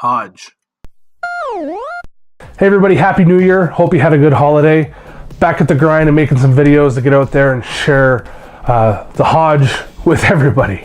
Hodge. Hey everybody, Happy New Year. Hope you had a good holiday. Back at the grind and making some videos to get out there and share the Hodge with everybody.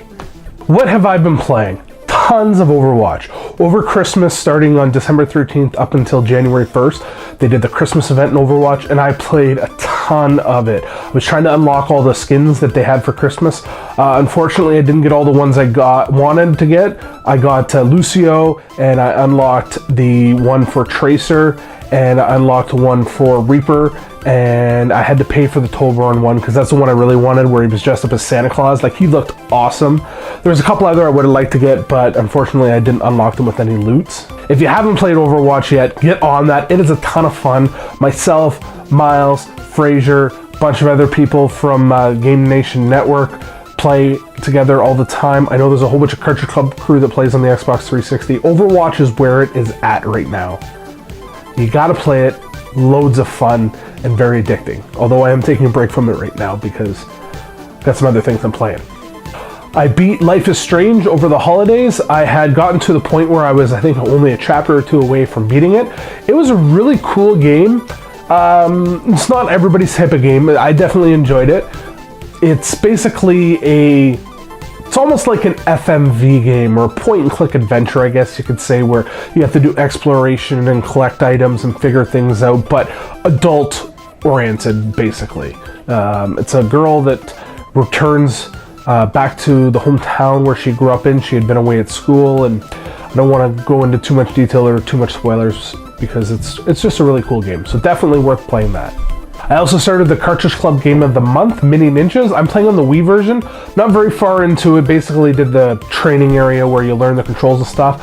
What have I been playing? Tons of Overwatch. Over Christmas, starting on December 13th up until January 1st, they did the Christmas event in Overwatch and I played a ton of it. I was trying to unlock all the skins that they had for Christmas. Unfortunately, I didn't get all the ones I wanted to get. I got Lucio, and I unlocked the one for Tracer, and I unlocked one for Reaper, and I had to pay for the Tolborn one because that's the one I really wanted, where he was dressed up as Santa Claus. Like, he looked awesome. There was a couple other I would have liked to get, but unfortunately I didn't unlock them with any loots. If you haven't played Overwatch yet, get on that. It is a ton of fun. Myself, Miles, Fraser, a bunch of other people from Game Nation Network play together all the time. I know there's a whole bunch of Cartridge Club crew that plays on the Xbox 360. Overwatch is where it is at right now. You gotta play it. Loads of fun and very addicting. Although I am taking a break from it right now because I've got some other things I'm playing. I beat Life is Strange over the holidays. I had gotten to the point where I was, I think, only a chapter or two away from beating it. It was a really cool game. It's not everybody's type of game. I definitely enjoyed it. It's basically it's almost like an FMV game, or a point-and-click adventure, I guess you could say, where you have to do exploration and collect items and figure things out, but adult-oriented, basically. It's a girl that returns back to the hometown where she grew up in. She had been away at school, and I don't want to go into too much detail or too much spoilers because it's just a really cool game, so definitely worth playing that. I also started the Cartridge Club Game of the Month, Mini Ninjas. I'm playing on the Wii version. Not very far into it. Basically did the training area where you learn the controls and stuff.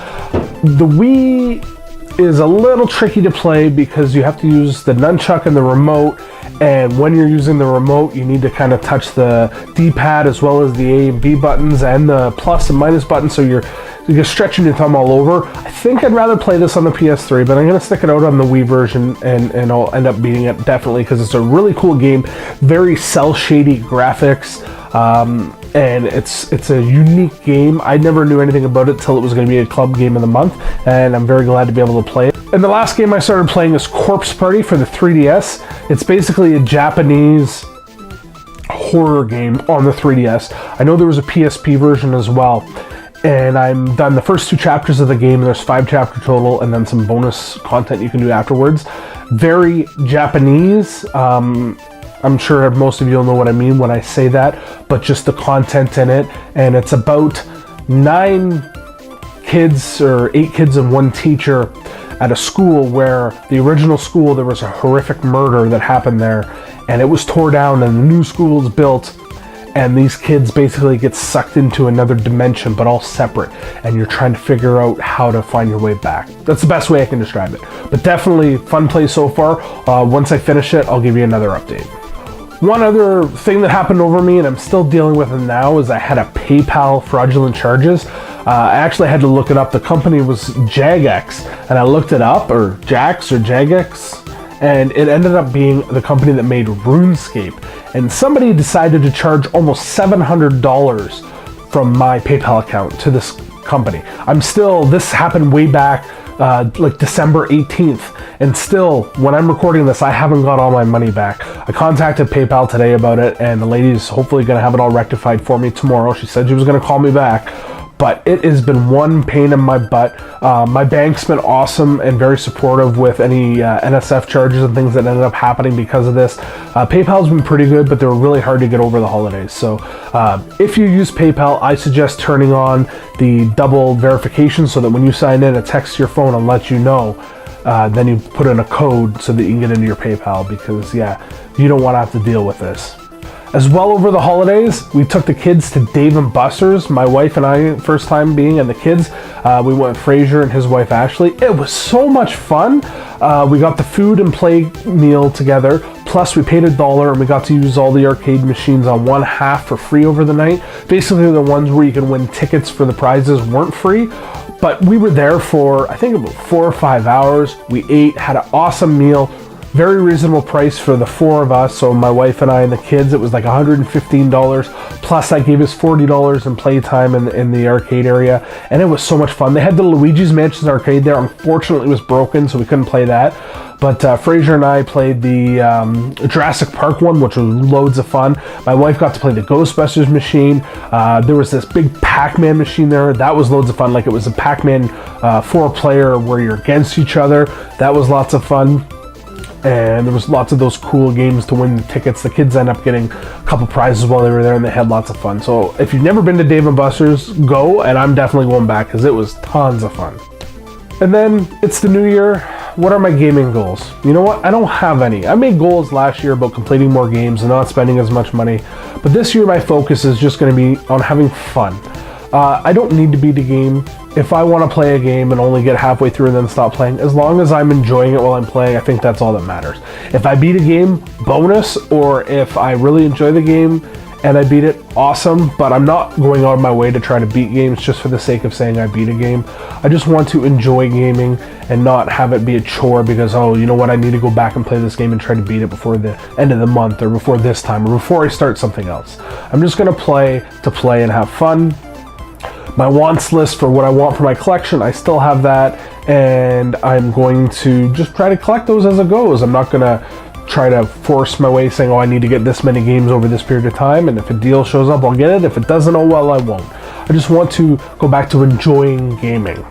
The Wii is a little tricky to play because you have to use the nunchuck and the remote, and when you're using the remote you need to kind of touch the D-pad as well as the A and B buttons and the plus and minus buttons, so you're stretching your thumb all over. I think I'd rather play this on the PS3, but I'm going to stick it out on the Wii version and I'll end up beating it definitely because it's a really cool game. Very cel-shady graphics, and it's a unique game. I never knew anything about it till it was going to be a club game of the month, and I'm very glad to be able to play it. And the last game I started playing is Corpse Party for the 3DS. It's basically a Japanese horror game on the 3DS. I know there was a PSP version as well. And I'm done the first 2 chapters of the game, and there's 5 chapter total, and then some bonus content you can do afterwards. Very Japanese. I'm sure most of you will know what I mean when I say that, but just the content in it. And it's about 9 kids or 8 kids and 1 teacher at a school where the original school, there was a horrific murder that happened there, and it was tore down and the new school is built. And these kids basically get sucked into another dimension, but all separate. And you're trying to figure out how to find your way back. That's the best way I can describe it. But definitely fun play so far. Once I finish it, I'll give you another update. One other thing that happened over me, and I'm still dealing with it now, is I had a PayPal fraudulent charges. I actually had to look it up. The company was Jagex, and I looked it up, or Jax or Jagex. And it ended up being the company that made RuneScape. And somebody decided to charge almost $700 from my PayPal account to this company. This happened way back like December 18th. And still, when I'm recording this, I haven't got all my money back. I contacted PayPal today about it, and the lady's hopefully gonna have it all rectified for me tomorrow. She said she was gonna call me back. But it has been one pain in my butt. My bank's been awesome and very supportive with any NSF charges and things that ended up happening because of this. PayPal's been pretty good, but they were really hard to get over the holidays. So if you use PayPal, I suggest turning on the double verification so that when you sign in, it texts your phone and lets you know. Then you put in a code so that you can get into your PayPal because, yeah, you don't want to have to deal with this. As well, over the holidays, we took the kids to Dave & Buster's. My wife and I, first time being, and the kids. We went with Fraser and his wife Ashley. It was so much fun. We got the food and play meal together. Plus, we paid $1 and we got to use all the arcade machines on one half for free over the night. Basically, the ones where you can win tickets for the prizes weren't free. But we were there for, I think, about 4 or 5 hours. We ate, had an awesome meal. very reasonable price for the 4 of us, so my wife and I and the kids. It was like $115, plus that gave us $40 in playtime in the arcade area, and it was so much fun. They had the Luigi's Mansion arcade there. Unfortunately, it was broken, so we couldn't play that. But Fraser and I played the Jurassic Park one, which was loads of fun. My wife got to play the Ghostbusters machine. There was this big Pac-Man machine there. That was loads of fun. Like, it was a Pac-Man 4-player where you're against each other. That was lots of fun. And there was lots of those cool games to win the tickets. The kids end up getting a couple prizes while they were there, and they had lots of fun. So if you've never been to Dave & Buster's, go, and I'm definitely going back because it was tons of fun. And then it's the new year. What are my gaming goals? You know what? I don't have any. I made goals last year about completing more games and not spending as much money. But this year my focus is just going to be on having fun. I don't need to beat a game. If I want to play a game and only get halfway through and then stop playing, as long as I'm enjoying it while I'm playing, I think that's all that matters. If I beat a game, bonus, or if I really enjoy the game and I beat it, awesome, but I'm not going out of my way to try to beat games just for the sake of saying I beat a game. I just want to enjoy gaming and not have it be a chore because, oh, you know what, I need to go back and play this game and try to beat it before the end of the month or before this time or before I start something else. I'm just going to play and have fun. My wants list for what I want for my collection, I still have that, and I'm going to just try to collect those as it goes. I'm not going to try to force my way saying, oh, I need to get this many games over this period of time, and if a deal shows up, I'll get it. If it doesn't, oh well, I won't. I just want to go back to enjoying gaming.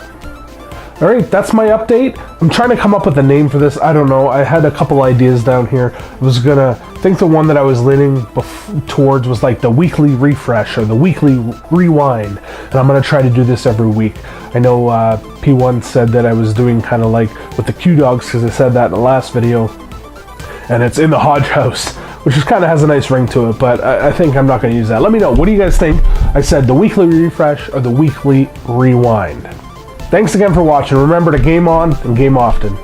All right, that's my update. I'm trying to come up with a name for this. I don't know. I had a couple ideas down here. I think the one that I was leaning towards was like the weekly refresh or the weekly rewind. And I'm going to try to do this every week. I know P1 said that I was doing kind of like with the Q Dogs because I said that in the last video. And it's in the Hodge house, which just kind of has a nice ring to it, but I think I'm not going to use that. Let me know. What do you guys think? I said the weekly refresh or the weekly rewind. Thanks again for watching. Remember to game on and game often.